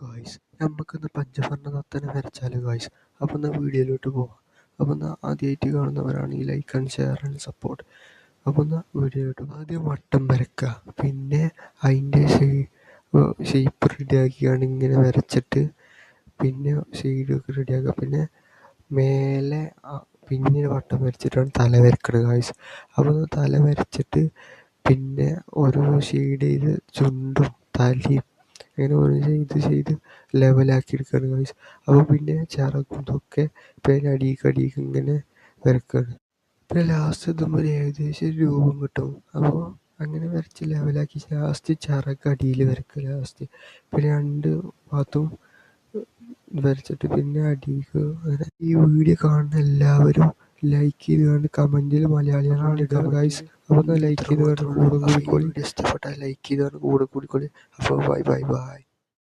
Guys, നമുക്കിന്ന് പഞ്ചവർണ്ണ തത്തനെ വരച്ചാലോ guys? അപ്പം എന്നാൽ വീഡിയോയിലോട്ട് പോവാം. അപ്പം എന്നാൽ ആദ്യമായിട്ട് കാണുന്നവരാണെങ്കിൽ like and share and support. അപ്പം എന്നാൽ വീഡിയോയിലോട്ട് ആദ്യം വട്ടം വരയ്ക്കുക, പിന്നെ അതിൻ്റെ ഷേപ്പ് റെഡിയാക്കിയാണ് ഇങ്ങനെ വരച്ചിട്ട് പിന്നെ ഷെയ്ഡൊക്കെ റെഡിയാക്കുക. പിന്നെ മേലെ പിന്നെ വട്ടം വരച്ചിട്ടാണ് തല വരയ്ക്കുന്നത് ഗായ്സ്. അപ്പോൾ തല വരച്ചിട്ട് പിന്നെ ഓരോ ഷെയ്ഡ് ചെയ്ത് ചുണ്ടും തലയും അങ്ങനെ ഓരോ ചെയ്ത് ലെവലാക്കി എടുക്കുകയാണ് ഗായ്സ്. അപ്പോൾ പിന്നെ ചിറകും ഇതൊക്കെ പിന്നെ അടിയിലേക്ക് ഇങ്ങനെ വരയ്ക്കുകയാണ്. പിന്നെ ലാസ്റ്റ് എത്തുമ്പോൾ ഏകദേശം ഒരു രൂപം കിട്ടും. അപ്പോൾ അങ്ങനെ വരച്ച് ലെവലാക്കി ലാസ്റ്റ് ചിറക് അടിയിൽ വരയ്ക്കുക ലാസ്റ്റ്. പിന്നെ രണ്ട് ഭാഗത്തും വരച്ചിട്ട് പിന്നെ അടിയിലേക്ക് അങ്ങനെ. ഈ വീഡിയോ കാണുന്ന എല്ലാവരും ലൈക്ക് ചെയ്ത് കണ്ട് കമൻറ്റിൽ മലയാളികളാണ് ഇടുക ഗായ്സ്. അപ്പോൾ ലൈക്ക് ചെയ്ത് കണ്ട് കൂടെ കൂടിക്കോളി. ഇഷ്ടപ്പെട്ടാൽ ലൈക്ക് ചെയ്ത് കണ്ട് കൂടെ കൂടിക്കോളി. അപ്പോൾ ബൈ.